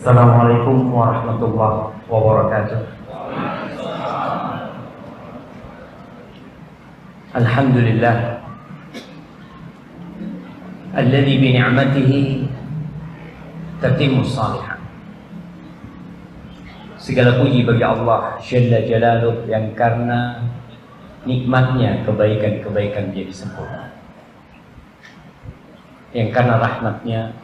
Assalamualaikum warahmatullahi wabarakatuh. Alhamdulillah alladzi bi ni'matihi tatimmu shalihat. Segala puji bagi Allah Jalla Jalaluh yang karena nikmatnya kebaikan-kebaikan menjadi sempurna, yang karena rahmatnya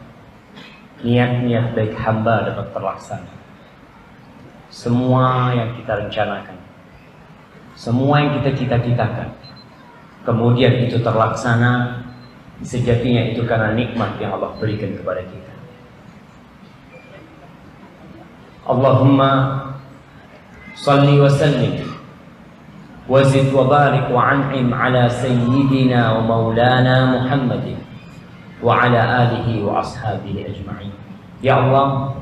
niat-niat baik hamba dapat terlaksana. Semua yang kita rencanakan, semua yang kita cita-citakan, kemudian itu terlaksana, sejatinya itu karena nikmat yang Allah berikan kepada kita. Allahumma salli wa sallim wa zid wa barik wa an'im ala sayyidina wa maulana Muhammadin wa ala alihi wa ashabihi ajma'in. Ya Allah,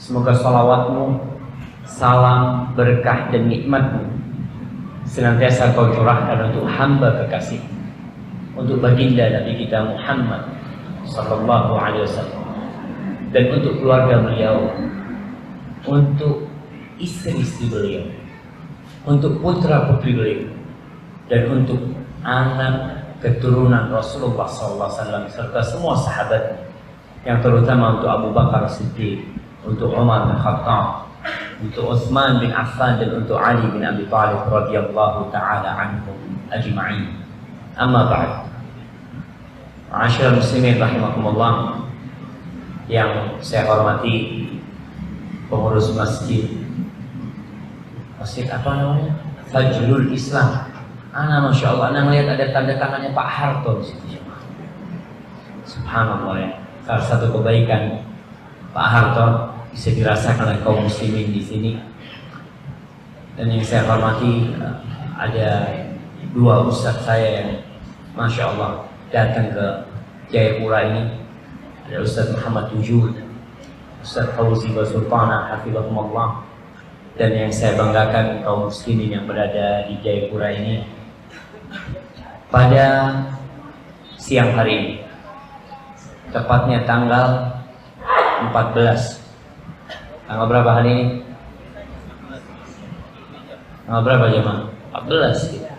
semoga salawatmu, salam, berkah dan nikmatmu senantiasa kau curahkan untuk hamba kekasih, untuk baginda Nabi kita Muhammad sallallahu alaihi wasallam, dan untuk keluarga beliau, untuk istri-istri beliau, untuk putra-putri beliau, dan untuk anak keturunan Rasulullah SAW serta semua sahabat, yang terutama untuk Abu Bakar Siddiq, untuk Umar bin Khattab, untuk Utsman bin Affan, dan untuk Ali bin Abi Thalib radhiyallahu taala anhum ajma'in. Amma ba'd. Ma'asyiral muslimin rahimakumullah, yang saya hormati pengurus masjid apa namanya? Fajrul Islam. Masya Allah, Anda melihat ada tanda tangannya Pak Harto di situ. Subhanallah ya. Salah satu kebaikan Pak Harto bisa dirasakan oleh kaum muslimin di sini. Dan yang saya hormati, ada dua ustadz saya yang Masya Allah datang ke Jayapura ini. Ada Ustadz Muhammad Wujud, Ustadz Fauzi Basultana hafizahumullah. Dan yang saya banggakan kaum muslimin yang berada di Jayapura ini, pada siang hari ini, tepatnya tanggal 14. Tanggal berapa hari ini? Tanggal berapa jemaah? 14 kita.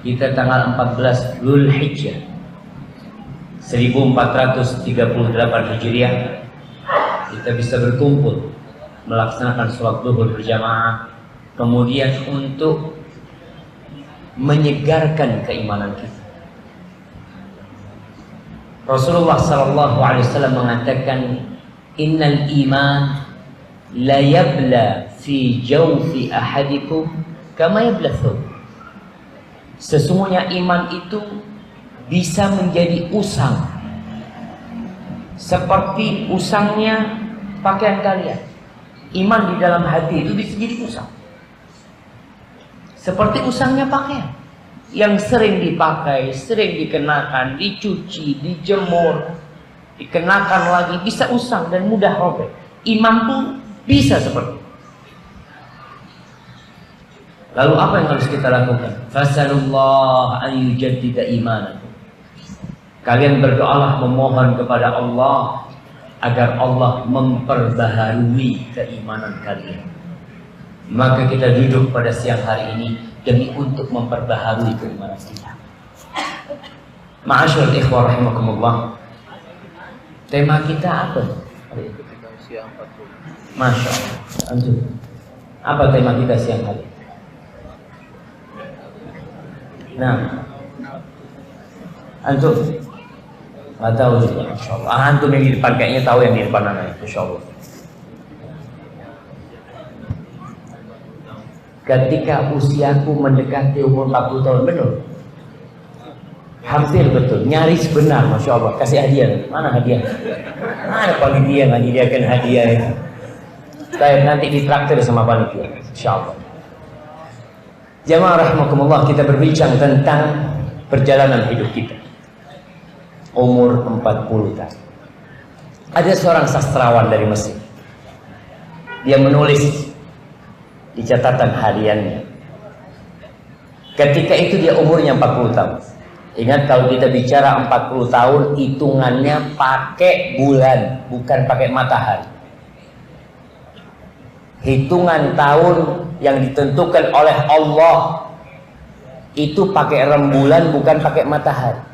Kita tanggal 14 Dzulhijjah 1438 Hijriah, kita bisa berkumpul melaksanakan sholat zuhur berjamaah, kemudian untuk menyegarkan keimanan kita. Rasulullah SAW mengatakan, innal iman la yabla fi jawfi ahadikum kama yabla thawb. Sesungguhnya iman itu bisa menjadi usang seperti usangnya pakaian kalian. Iman di dalam hati itu bisa jadi usang seperti usangnya pakaian yang sering dipakai, sering dikenakan, dicuci, dijemur, dikenakan lagi, bisa usang dan mudah robek. Iman pun bisa seperti itu. Lalu apa yang harus kita lakukan? Fasalullah an yujaddida imanakum. Kalian berdoalah, memohon kepada Allah agar Allah memperbaharui keimanan kalian. Maka kita duduk pada siang hari ini demi untuk memperbaharui keimanan kita. Ma'asyiral ikhwah rahimakumullah. Tema kita apa? Masya Allah. Antum, apa tema kita siang hari? Nah, antum nggak tahu juga, Masya Allah. Antum yang di depan kayaknya tahu yang di depan anak, Masya Allah. Ketika usiaku mendekati umur 40 tahun, betul? Hampir betul, nyaris benar, Masya Allah. Kasih hadiah, mana hadiah? Ada panitia nggak nyediakan hadiah ya? Saya nanti ditraktir sama panitia, Insya Allah. Jamaah rahimakumullah, kita berbincang tentang perjalanan hidup kita. Umur 40 tahun. Ada seorang sastrawan dari Mesir. Dia menulis di catatan hariannya. Ketika itu dia umurnya 40 tahun. Ingat, kalau kita bicara 40 tahun, hitungannya pakai bulan, bukan pakai matahari. hitungan tahun yang ditentukan oleh Allah itu pakai rembulan, bukan pakai matahari.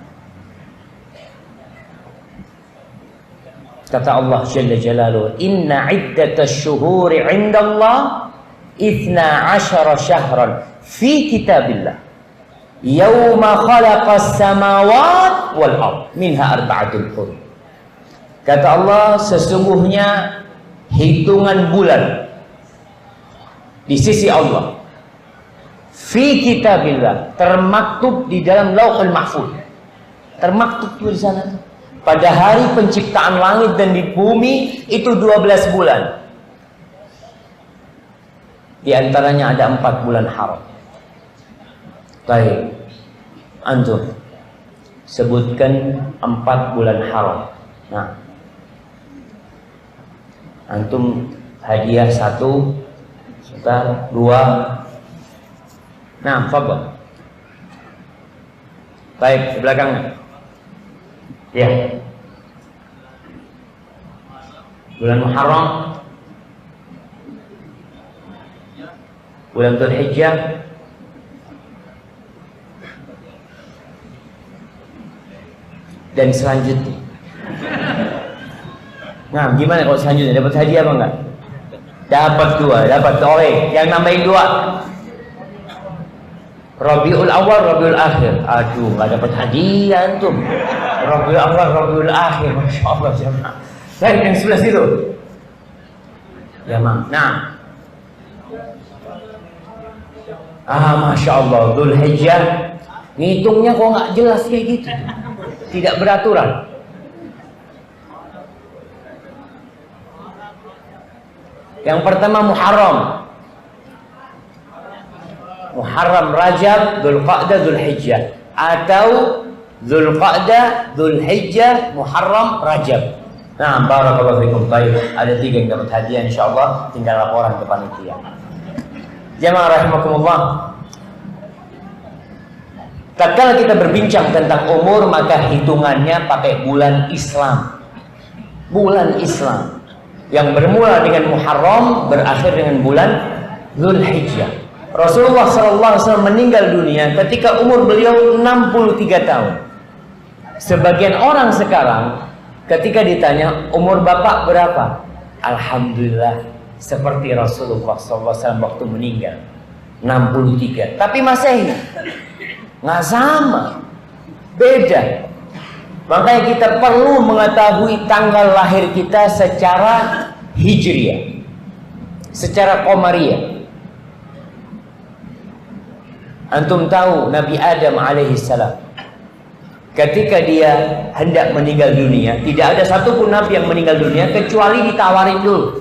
Kata Allah Jalla Jalaluhu, inna iddatash syuhuri 'indallah 12 syahran fi kitabillah yauma khalaqas samawati wal ard minha arba'atul hurum. Kata Allah, sesungguhnya hitungan bulan di sisi Allah fi kitabillah, termaktub di dalam Lauhul Mahfuz. Termaktub di sana. Pada hari penciptaan langit dan di bumi itu 12 bulan. Di antaranya ada 4 bulan haram. Baik, antum sebutkan 4 bulan haram. Nah, antum hadiah 1, 2. Nah, fadhal. Baik, di belakangnya. Ya. Bulan Muharram, bulan Dzulhijjah, dan selanjutnya. Nah, gimana kalau selanjutnya dapat hadiah apa enggak? Dapat 2, dapat oleh yang nambahin 2. Rabiul Awal, Rabiul Akhir. Aduh, nggak dapat hadiah antum. Rabiul Awal, Rabiul Akhir. Masya Allah, jemaah. Baik, yang sebelah situ. Ya, Mak. Nah. Masya Allah, Dzulhijjah. Ngitungnya kok nggak jelas kayak gitu. Tidak beraturan. Yang pertama Muharram. Muharram, Rajab, Dzulqa'dah, Dzulhijjah, atau Dzulqa'dah, Dzulhijjah, Muharram, Rajab. Nah, barakallahu fikum. Baik, ada 3 yang dapat hadiah insyaallah, tinggal laporan ke panitia. Jamaah rahimakumullah. Tatkala kita berbincang tentang umur, maka hitungannya pakai bulan Islam. Bulan Islam yang bermula dengan Muharram, berakhir dengan bulan Dzulhijjah. Rasulullah SAW meninggal dunia ketika umur beliau 63 tahun. Sebagian orang sekarang ketika ditanya umur bapak berapa, alhamdulillah seperti Rasulullah SAW waktu meninggal, 63. Tapi Masehi nggak sama, beda. Makanya kita perlu mengetahui tanggal lahir kita secara hijriyah, secara qamariyah. Antum tahu Nabi Adam alaihissalam ketika dia hendak meninggal dunia, tidak ada satupun Nabi yang meninggal dunia kecuali ditawarin dulu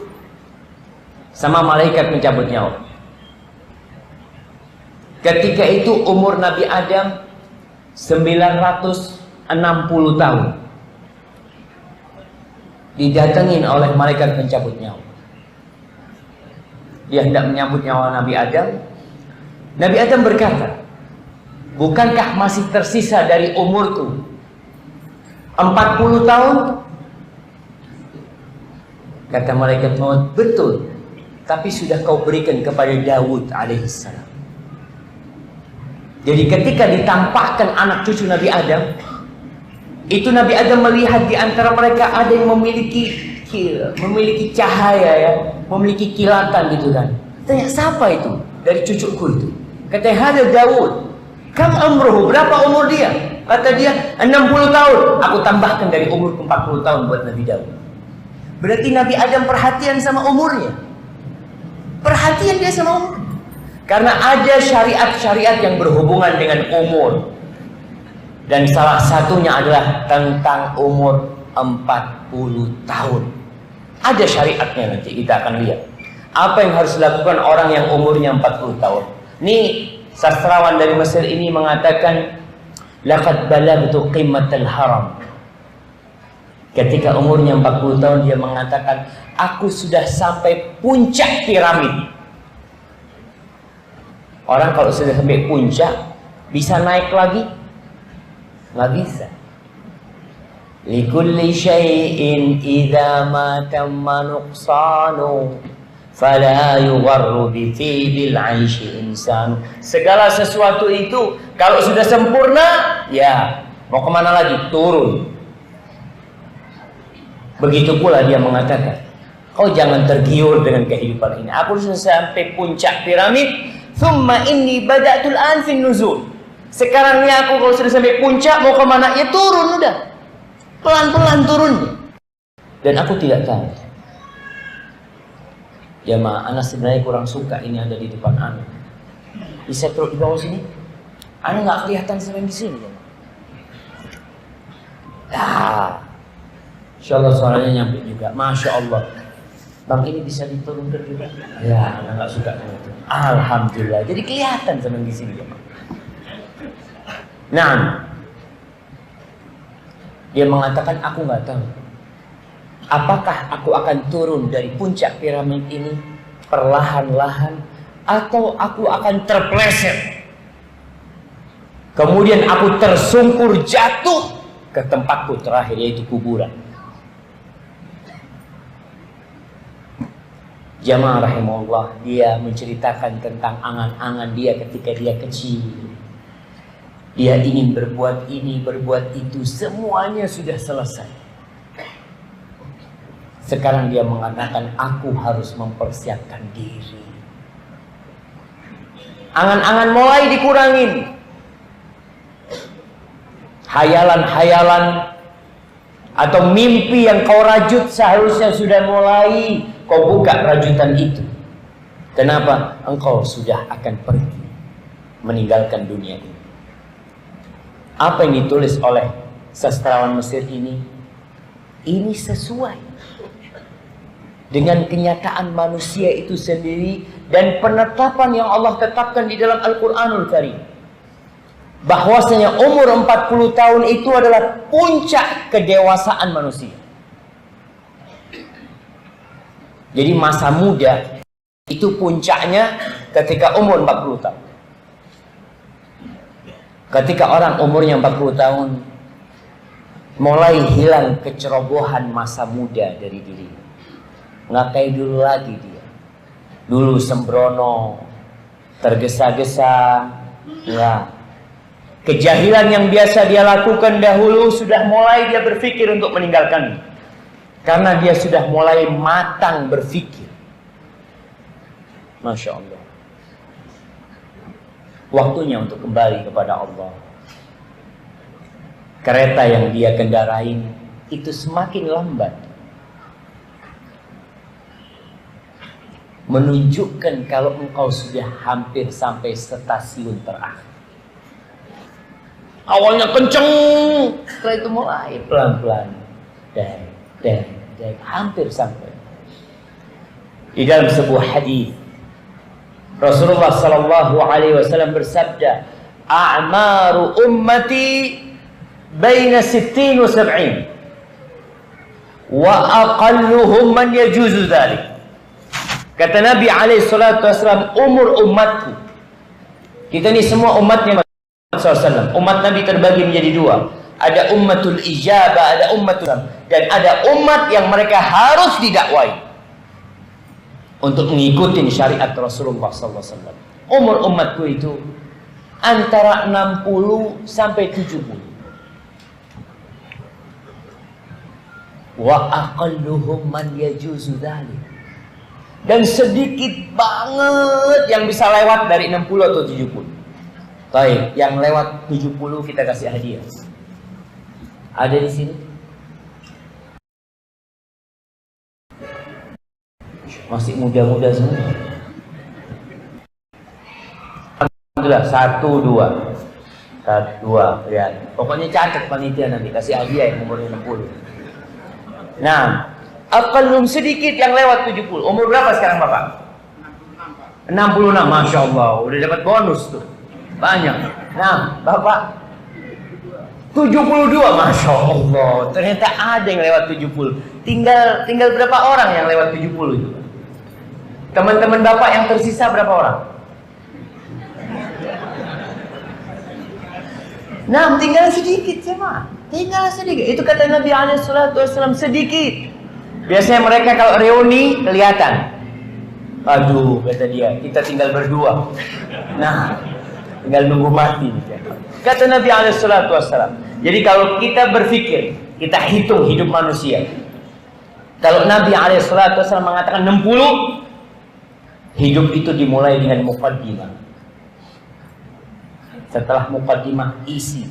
sama malaikat pencabut nyawa. Ketika itu umur Nabi Adam 960 tahun. Didatengin oleh malaikat pencabut nyawa. Dia hendak menyambut nyawa Nabi Adam. Nabi Adam berkata, bukankah masih tersisa dari umurku 40 tahun? Kata malaikat maut, betul. Tapi sudah kau berikan kepada Daud alaihissalam. Jadi ketika ditampakkan anak cucu Nabi Adam, itu Nabi Adam melihat di antara mereka ada yang memiliki cahaya, ya, memiliki kilatan gitu kan. Tanya, siapa itu? Dari cucuku itu. Kata, ada Daud. Kam umruhu, berapa umur dia? Kata dia 60 tahun. Aku tambahkan dari umur 40 tahun buat Nabi Daud. Berarti Nabi Adam perhatian sama umurnya. Perhatian dia sama umur. Karena ada syariat-syariat yang berhubungan dengan umur. Dan salah satunya adalah tentang umur 40 tahun. Ada syariatnya, nanti kita akan lihat. Apa yang harus dilakukan orang yang umurnya 40 tahun. Ini sastrawan dari Mesir ini mengatakan, laqad balagtu qimmatal haram. Ketika umurnya 40 tahun dia mengatakan, aku sudah sampai puncak piramid. Orang kalau sudah sampai puncak bisa naik lagi? Nggak bisa. Likulli syai'in idza ma tamma nuqsanu Fala yugharru bi tibil 'aishi insan. Segala sesuatu itu kalau sudah sempurna, ya mau kemana lagi? Turun. Begitu pula dia mengatakan, kau jangan tergiur dengan kehidupan ini. Aku sudah sampai puncak piramid. Thumma inni bada'tul an fin nuzul. Sekarang ini aku kalau sudah sampai puncak, mau kemana? Ya turun udah. Pelan-pelan turun. Dan aku tidak tahu. Jamaah, anak sebenarnya kurang suka ini ada di depan anak. Bisa terus di bawah sini. Anak nggak kelihatan sampai di sini. Ah, insya Allah suaranya nyampe juga. Masya Allah. Bang ini bisa diturunkan juga. Ya, anak nggak suka dengan itu. Alhamdulillah. Jadi kelihatan sampai di sini. Nah, dia mengatakan aku nggak tahu. Apakah aku akan turun dari puncak piramid ini perlahan-lahan atau aku akan terpleset. Kemudian aku tersungkur jatuh ke tempatku terakhir yaitu kuburan. Jamaah rahimahullah, dia menceritakan tentang angan-angan dia ketika dia kecil. Dia ingin berbuat ini, berbuat itu, semuanya sudah selesai. Sekarang dia mengatakan, aku harus mempersiapkan diri. Angan-angan mulai dikurangin. Hayalan-hayalan atau mimpi yang kau rajut seharusnya sudah mulai kau buka rajutan itu. Kenapa? Engkau sudah akan pergi meninggalkan dunia ini. Apa yang ditulis oleh sastrawan Mesir ini sesuai dengan kenyataan manusia itu sendiri dan penetapan yang Allah tetapkan di dalam Al-Quranul Karim. Bahwasanya umur 40 tahun itu adalah puncak kedewasaan manusia. Jadi masa muda itu puncaknya ketika umur 40 tahun. Ketika orang umurnya 40 tahun mulai hilang kecerobohan masa muda dari dirinya. Nggak kayak dulu lagi dia. Dulu sembrono, tergesa-gesa, ya. Kejahilan yang biasa dia lakukan dahulu sudah mulai dia berpikir untuk meninggalkannya. Karena dia sudah mulai matang berpikir. Masya Allah. Waktunya untuk kembali kepada Allah. Kereta yang dia kendarain itu semakin lambat. Menunjukkan kalau engkau sudah hampir sampai stasiun terakhir. Awalnya kenceng, setelah itu mulai pelan-pelan. Dan hampir sampai. Di dalam sebuah hadis Rasulullah sallallahu alaihi wasallam bersabda, "A'maru ummati baina 60 wa 70 wa aqalluhum man yajuzu dzalik." Kata Nabi alaihi salatu wasallam, umur umatku. Kita ini semua umatnya SAW. Umat Nabi terbagi menjadi dua. Ada ummatul ijabah, ada ummatul, dan ada umat yang mereka harus didakwai untuk mengikuti syariat Rasulullah SAW. Umur umatku itu antara 60 sampai 70. Wa aqalluhum man yajuzu dzalik. Dan sedikit banget yang bisa lewat dari 60 atau 70. Baik, yang lewat 70 kita kasih hadiah. Ada di sini? Masih muda-muda semua. Alhamdulillah, 1, 2. 1, 2, lihat. Pokoknya catat panitia nanti kasih hadiah yang umurnya 60. Nah, aqallum sedikit yang lewat 70. Umur berapa sekarang Bapak? 66, Masya Allah. Udah dapat bonus tuh. Banyak. Nah, Bapak 72, Masya Allah. Ternyata ada yang lewat 70. Tinggal berapa orang yang lewat 70 itu? Teman-teman Bapak yang tersisa berapa orang? Nah, tinggal sedikit sama. Tinggal sedikit. Itu kata Nabi SAW, sedikit. Biasanya mereka kalau reuni kelihatan. Aduh, kata dia, kita tinggal berdua. Nah, tinggal nunggu mati. Kata Nabi SAW. Jadi kalau kita berpikir, kita hitung hidup manusia. Kalau Nabi SAW mengatakan 60, hidup itu dimulai dengan muqaddimah. Setelah muqaddimah, isi.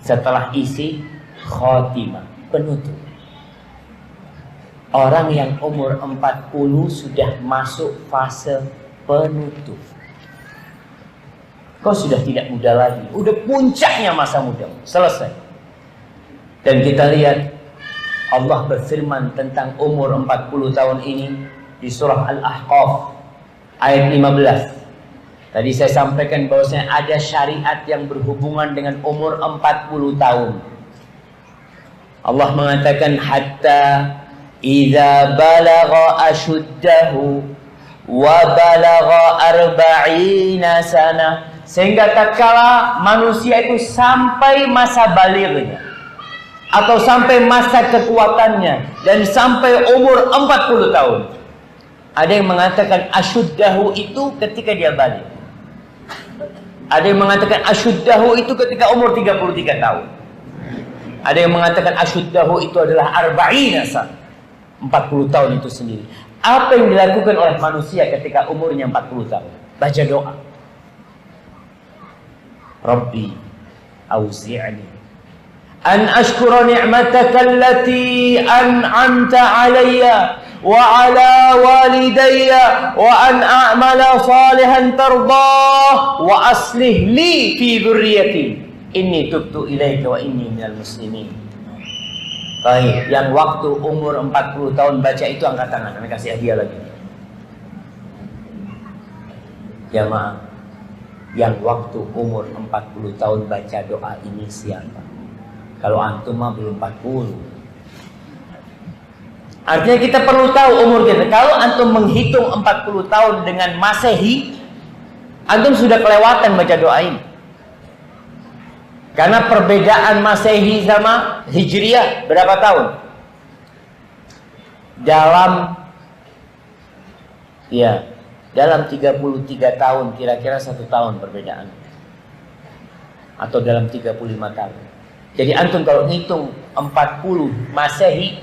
Setelah isi, khotimah, penutup. Orang yang umur 40 sudah masuk fase penutup. Kau sudah tidak muda lagi. Udah puncaknya masa muda. Selesai. Dan kita lihat Allah berfirman tentang umur 40 tahun ini di surah Al-Ahqaf ayat 15. Tadi saya sampaikan bahwasanya ada syariat yang berhubungan dengan umur 40 tahun. Allah mengatakan hatta idza balagha ashuddahu wa balagha arba'ina sana, sehingga tatkala manusia itu sampai masa balighnya atau sampai masa kekuatannya dan sampai umur 40 tahun. Ada yang mengatakan ashuddahu itu ketika dia balik. Ada yang mengatakan ashuddahu itu ketika umur 33 tahun. Ada yang mengatakan ashuddahu itu adalah arba'ina sana, 40 tahun itu sendiri. Apa yang dilakukan oleh manusia ketika umurnya 40 tahun? Baca doa. Rabbi auzi'ni an ashkura ni'mataka allati an'amta 'alayya wa 'ala walidayya wa an a'mala salihan tardah wa aslih li fi dhurriyyati inni tubtu ilaika wa inni minal muslimin. Baik, yang waktu umur 40 tahun baca itu angkat tangan, kami kasih hadiah lagi. Jamaah, yang waktu umur 40 tahun baca doa ini siapa? Kalau antum mah belum 40. Artinya kita perlu tahu umur kita. Kalau antum menghitung 40 tahun dengan Masehi, antum sudah kelewatan baca doa ini. Karena perbedaan Masehi sama Hijriah berapa tahun? Dalam 33 tahun, kira-kira 1 tahun perbedaan. Atau dalam 35 tahun. Jadi antum kalau ngitung 40 Masehi,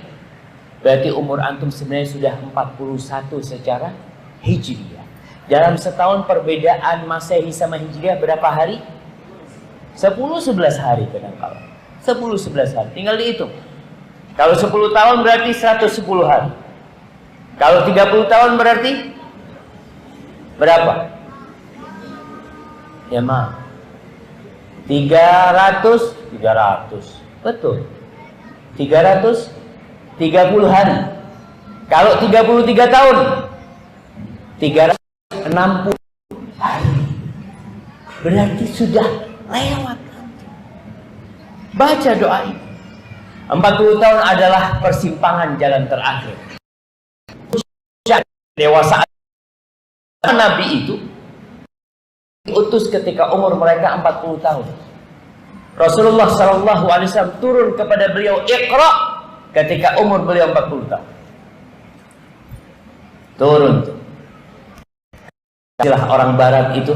berarti umur antum sebenarnya sudah 41 secara Hijriah. Dalam setahun perbedaan Masehi sama Hijriah berapa hari? 10-11 hari kadang-kala. 10-11 hari. Tinggal dihitung. Kalau 10 tahun berarti 110 hari. Kalau 30 tahun berarti berapa? Ya maaf. 300. Betul. 330 hari. Kalau 33 tahun 360 hari. Berarti sudah lewat. Baca doa ini. 40 tahun adalah persimpangan jalan terakhir. Dewasa Nabi itu diutus ketika umur mereka 40 tahun. Rasulullah SAW turun kepada beliau Iqra ketika umur beliau 40 tahun. Turun tuh. Istilah orang barat itu,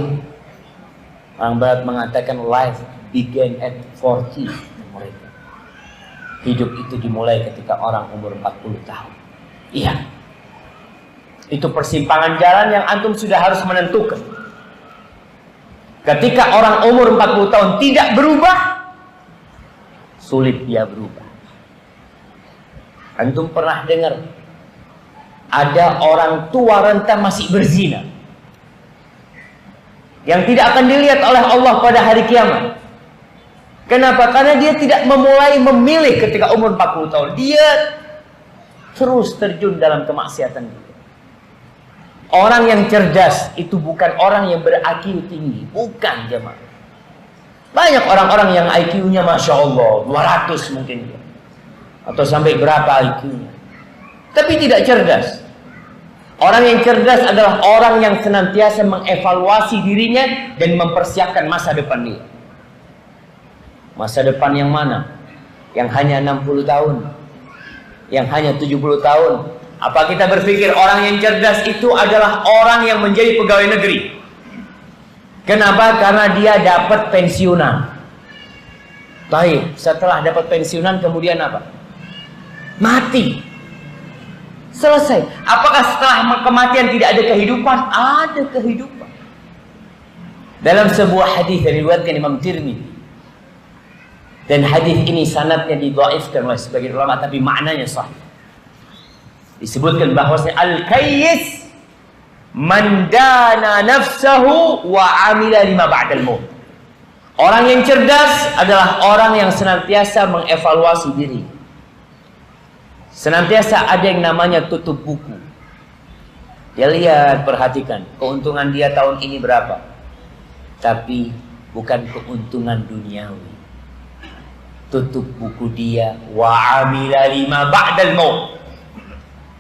orang barat mengatakan life began at 40 mereka. Hidup itu dimulai ketika orang umur 40 tahun. Iya. Itu persimpangan jalan yang antum sudah harus menentukan. Ketika orang umur 40 tahun tidak berubah, sulit dia berubah. Antum pernah dengar ada orang tua renta masih berzina yang tidak akan dilihat oleh Allah pada hari kiamat. Kenapa? Karena dia tidak memulai memilih ketika umur 40 tahun. Dia terus terjun dalam kemaksiatan. Orang yang cerdas itu bukan orang yang ber-IQ tinggi. Bukan, jemaah. Banyak orang-orang yang IQ-nya Masya Allah 200 mungkin, atau sampai berapa IQ-nya, tapi tidak cerdas. Orang yang cerdas adalah orang yang senantiasa mengevaluasi dirinya dan mempersiapkan masa depan dia. Masa depan yang mana? Yang hanya 60 tahun, yang hanya 70 tahun, Apa kita berpikir orang yang cerdas itu adalah orang yang menjadi pegawai negeri? Kenapa? Karena dia dapat pensiunan. Baik, setelah dapat pensiunan kemudian apa? Mati. Selesai. Apakah setelah kematian tidak ada kehidupan? Ada kehidupan. Dalam sebuah hadis yang diriwayatkan Imam Tirmidzi, dan hadis ini sanadnya didhaifkan oleh sebagian ulama, tapi maknanya sahih. Disebutkan bahwasanya al-kayyis man dana nafsahu wa amila lima ba'dal maut. Orang yang cerdas adalah orang yang senantiasa mengevaluasi diri. Senantiasa ada yang namanya tutup buku. Dia lihat, perhatikan, keuntungan dia tahun ini berapa. Tapi bukan keuntungan duniawi. Tutup buku dia, wa amila lima ba'dal maut.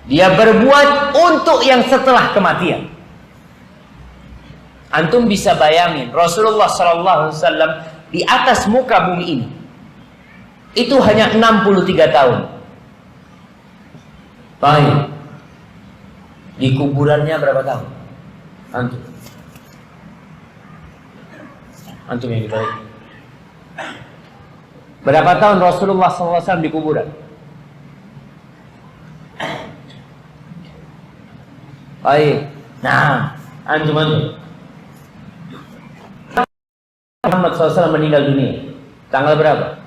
Dia berbuat untuk yang setelah kematian. Antum bisa bayangin Rasulullah SAW di atas muka bumi ini itu hanya 63 tahun. Baik. Di kuburannya berapa tahun? Antum yang dibalik. Berapa tahun Rasulullah SAW di kuburan? Baik. Nah, antum. Muhammad SAW meninggal dunia tanggal berapa?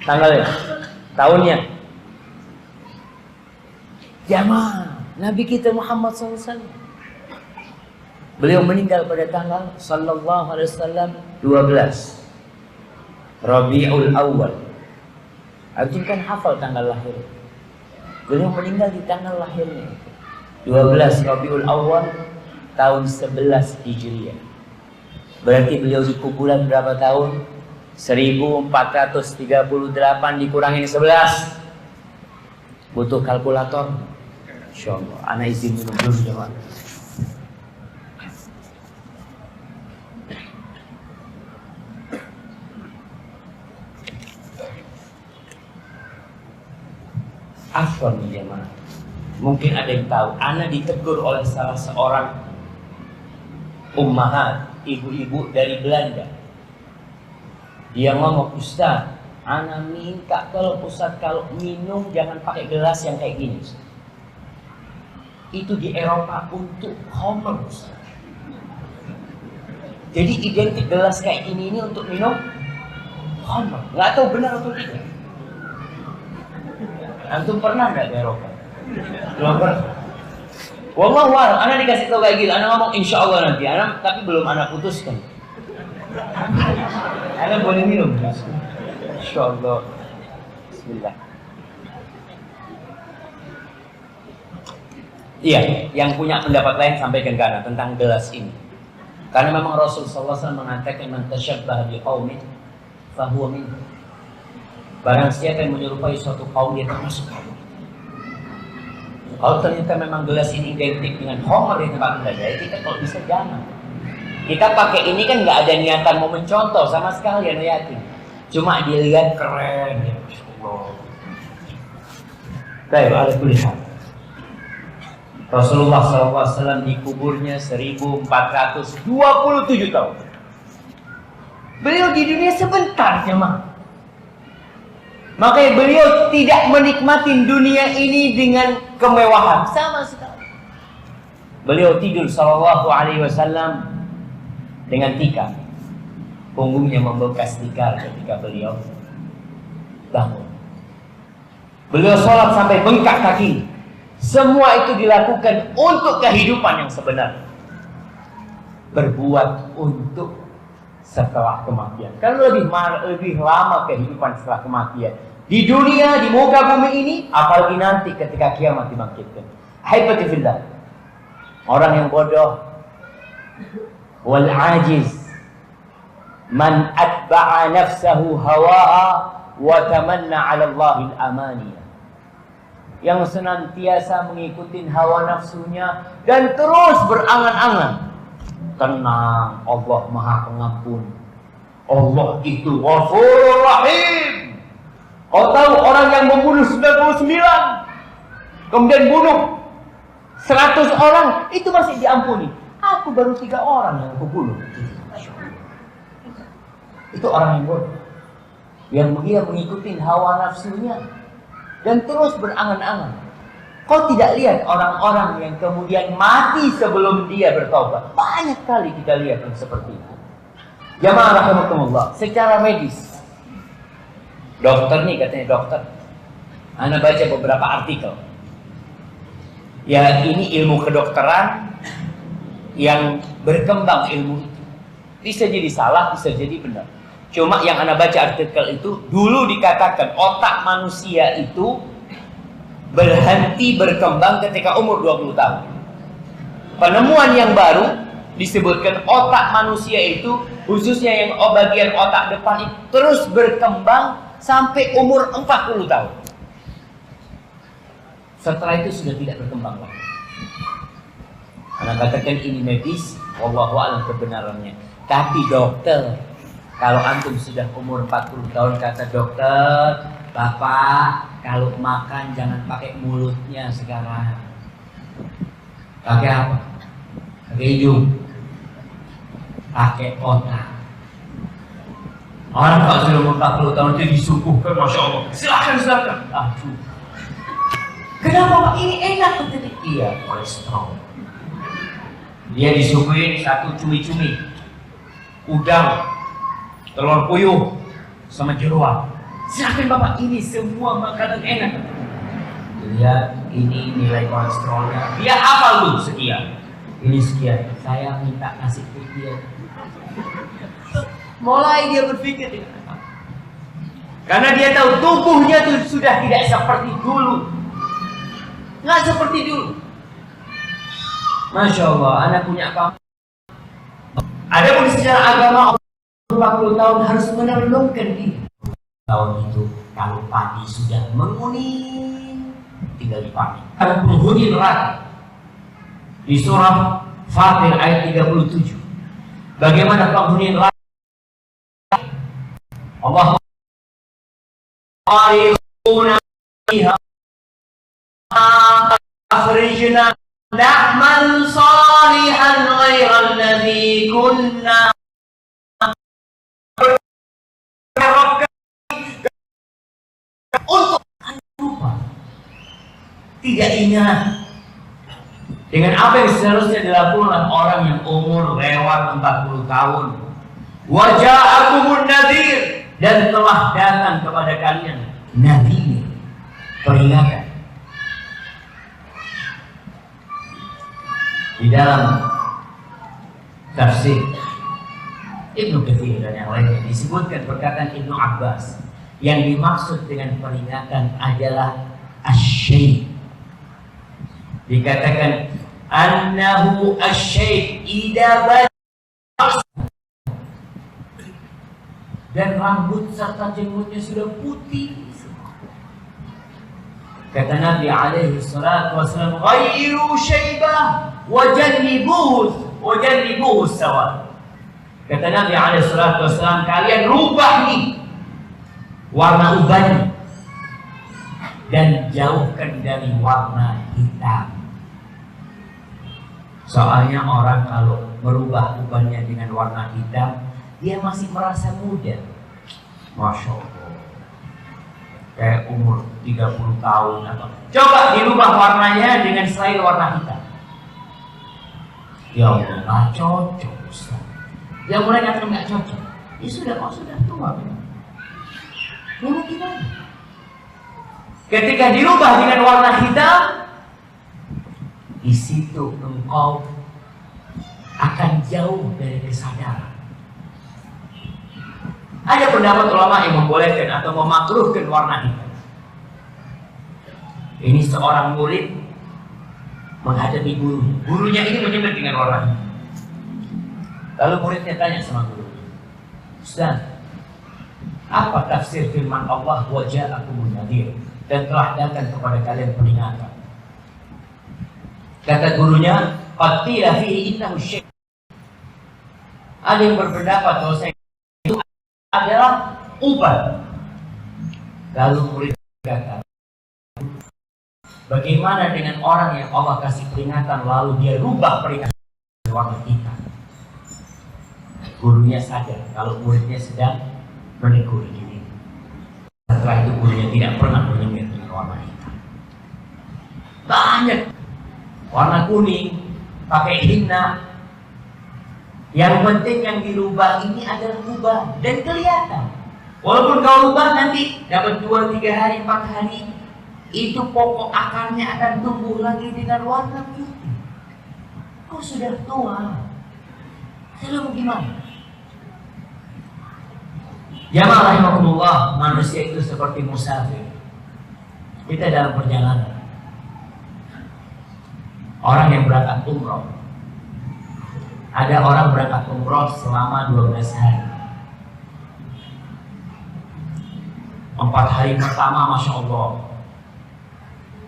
Tanggalnya, tahunnya. Jamaah, Nabi kita Muhammad SAW, beliau meninggal pada tanggal sallallahu alaihi wasallam 12 Rabiul Awal. Antum kan hafal tanggal lahir. Beliau meninggal di tanggal lahirnya 12 Rabiul Awal tahun 11 Hijriah. Berarti beliau di kuburan berapa tahun? 1438 dikurangin 11. Butuh kalkulator? Insyaallah. Ana izin minum dulu jemaah. Afwan jemaah. Mungkin ada yang tahu, ana ditegur oleh salah seorang ummahat, ibu-ibu dari Belanda. Dia ngomong, Ustaz, ana minta kalau Ustaz kalau minum jangan pakai gelas yang kayak gini. Itu di Eropa untuk khamr, Ustaz. Jadi identik gelas kayak ini untuk minum khamr. Nggak tahu benar atau tidak. Antum pernah nggak di Eropa? Belum pernah. Wallahu a'lam. Ana dikasih tahu kayak gitu. Ana ngomong insya Allah nanti. Ana tapi belum ana putuskan. Ana boleh minum. Insya Allah. Bismillah. Iya, yang punya pendapat lain sampaikan ke ana tentang gelas ini. Karena memang Rasulullah SAW mengatakan man tashabbaha biqaumin fahuwa minhum. Barang siapa yang menyerupai suatu kaum dia termasuk kaum. Kalau ternyata memang gelas ini identik dengan khamr di tempat belajar, kita kalau bisa jangan. Kita pakai ini kan nggak ada niatan mau mencontoh sama sekali, anda yakin. Cuma dilihat keren, ya Baik, alhamdulillah. Rasulullah SAW di kuburnya 1427 tahun. Beliau di dunia sebentar, jemaah. Makanya beliau tidak menikmati dunia ini dengan kemewahan sama sekali. Beliau tidur sallallahu alaihi wasallam dengan tikar. Punggungnya membekas tikar ketika beliau bangun. Beliau sholat sampai bengkak kaki. Semua itu dilakukan untuk kehidupan yang sebenar. Berbuat untuk setelah kematian. Kan lebih lama kehidupan setelah kematian. Di dunia, di muka bumi ini, apalagi nanti ketika kiamat dibangkitkan. Haibati fillah. Orang yang bodoh wal ajiz man atba'a nafsahu hawa'a wa tamanna 'ala Allahil amaniyah. Yang senantiasa mengikuti hawa nafsunya dan terus berangan-angan. Tenang, Allah Maha Pengampun. Allah itu Ghafurur Rahim. Kau tahu orang yang membunuh 99, kemudian bunuh 100 orang, itu masih diampuni. Aku baru 3 orang yang aku bunuh. Itu orang yang bodoh, yang dia mengikuti hawa nafsunya dan terus berangan-angan. Kau tidak lihat orang-orang yang kemudian mati sebelum dia bertobat? Banyak kali kita lihat yang seperti itu. Jamaah rahimakumullah, secara medis, dokter nih katanya dokter, Anda baca beberapa artikel. Ya ini ilmu kedokteran yang berkembang ilmu itu. Bisa jadi salah, bisa jadi benar. Cuma yang Anda baca artikel itu, dulu dikatakan otak manusia itu berhenti berkembang ketika umur 20 tahun. Penemuan yang baru disebutkan otak manusia itu, khususnya yang bagian otak depan itu terus berkembang sampai umur 40 tahun. Setelah itu sudah tidak berkembang lagi. Anda katakan ini medis, wallahu a'lam kebenarannya. Tapi dokter, kalau antum sudah umur 40 tahun, kata dokter, Bapak kalau makan jangan pakai mulutnya sekarang. Pakai apa? Pakai hidung. Pakai otak. Orang kalau sudah umur 40 tahun itu disuguhkan, Masya Allah, silakan. Aduh. Kenapa Pak? Ini enak. Iya, kolesterol. Dia disuguhin satu cumi-cumi, udang, telur puyuh, sama jeruan. Silakan Bapak, ini semua makanan enak. Lihat, ini nilai kolesterolnya. Dia hafal dulu sekian. Ini sekian. Saya minta nasi putih. Mulai dia berpikir karena dia tahu tubuhnya itu sudah tidak seperti dulu. Nggak seperti dulu. Masya Allah, anak punya kamu. Ada pun secara agama 40 tahun harus merenungkan diri. Tahun itu kalau padi sudah menguning, tinggal dipanen. Ada penghuni neraka. Di surah Fatir ayat 37. Bagaimana penghuni neraka? Allah akhrijna na'mal salihan ghairal ladzi kunna untuk lupa, tidak ingat dengan apa yang seharusnya dilakukan oleh orang yang umur lewat 40 tahun. Wa ja'akumun nadhir, dan telah datang kepada kalian nadhir, peringatan. Di dalam tafsir Ibnu Katsir dan yang lainnya disebutkan perkataan Ibnu Abbas, yang dimaksud dengan peringatan adalah asy-syai'. Dikatakan annahu asy-syai' idza dan rambut serta jenggotnya sudah putih. Kata Nabi alaihi salatu wasallam, ghairu syaibah wajannibuhu sawad. Kata Nabi alaihi salatu wasallam, kalian rubah nih warna ubannya dan jauhkan dari warna hitam. Soalnya orang kalau merubah ubannya dengan warna hitam, dia masih merasa muda. Masya Allah, kayak umur 30 tahun atau. Coba dirubah warnanya dengan selain warna hitam. Ya Allah, nggak cocok Ustaz. Yang mulai kata nggak cocok, ya sudah, kau sudah tua. Lalu gimana? Ketika dirubah dengan warna hitam, di situ engkau akan jauh dari kesadaran. Ada pendapat ulama yang membolehkan atau memakruhkan warna hitam. Ini seorang murid menghadapi gurunya. Gurunya ini menyebut dengan warna hitam. Lalu muridnya tanya sama guru, Ustaz, apa tafsir firman Allah wa ja'akumun nadhir, dan telah datang kepada kalian peringatan? Kata gurunya, qad qila fihi innahu syai'. Ada yang berpendapat bahwa itu adalah uban. Lalu murid berkata, bagaimana dengan orang yang Allah kasih peringatan lalu dia rubah peringatan warna hitam? Gurunya sadar kalau muridnya sedang menegur diri. Setelah itu gurunya tidak pernah menyengir dengan warna hitam. Banyak warna kuning, pakai henna. Yang penting yang dirubah ini adalah rubah dan kelihatan. Walaupun kau rubah nanti dapat 2, 3 hari, 4 hari, itu pokok akarnya akan tumbuh lagi dengan warna putih. Kau sudah tua, lalu gimana? Jamaah rahimakumullah, manusia itu seperti musafir. Kita dalam perjalanan. Orang yang berangkat umroh, ada orang berangkat umroh selama 12 hari. 4 hari pertama, Masya Allah,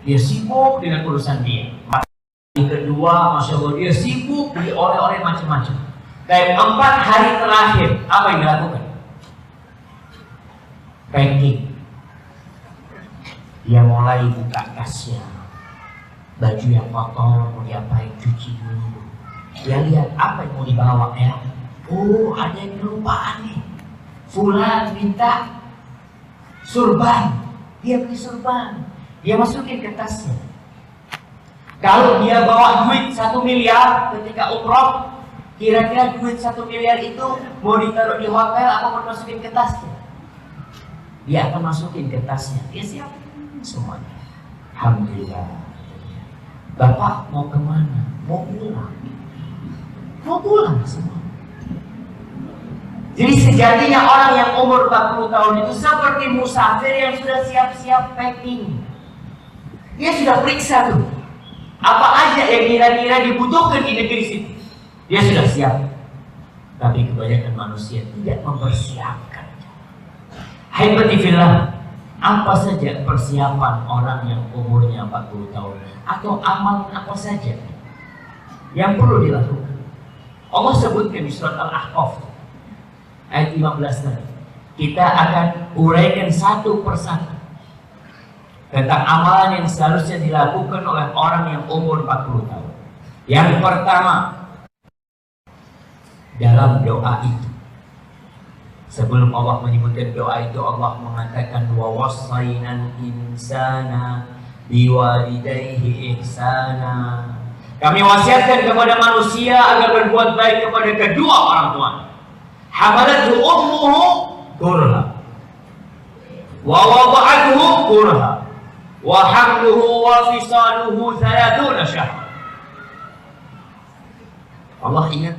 dia sibuk dengan urusan dia. 4 hari kedua, Masya Allah, dia sibuk beli oleh-oleh macam-macam. Dan 4 hari terakhir, apa yang dilakukan? Packing. Dia mulai buka tasnya. Baju yang kotor mau diapain, cuci dulu. Dia lihat apa yang mau dibawa ya. Oh, ada yang kelupaan nih. Fulan minta surban. Dia beli surban. Dia masukin ke tasnya. Kalau dia bawa duit 1 miliar ketika umroh, kira-kira duit 1 miliar itu mau ditaruh di hotel atau mau masukin ke tasnya? Dia akan masukin ke tasnya. Dia siapin semuanya. Alhamdulillah. Bapak mau kemana? Mau pulang. Mau pulang semua. Jadi sejatinya orang yang umur 40 tahun itu seperti musafir yang sudah siap-siap packing. Dia sudah periksa tuh apa aja yang kira-kira dibutuhkan di negeri situ. Dia sudah siap. Tapi kebanyakan manusia tidak mempersiapkan. Haibatifillah, apa saja persiapan orang yang umurnya 40 tahun atau amalan apa saja yang perlu dilakukan? Allah sebutkan di surat Al-Ahqaf ayat 15 tadi. Kita akan uraikan satu persatu tentang amalan yang seharusnya dilakukan oleh orang yang umur 40 tahun. Yang pertama, dalam doa itu, sebelum Allah menyebutkan doa itu, Allah mengatakan wa wasainal insana biwalidayhi ihsana. Kami wasiatkan kepada manusia agar berbuat baik kepada kedua orang tua. Hamalathu ummuhu kurha wa wada'athu kurha wa hamluhu wa fisaluhu 30 syahr. Allah ingat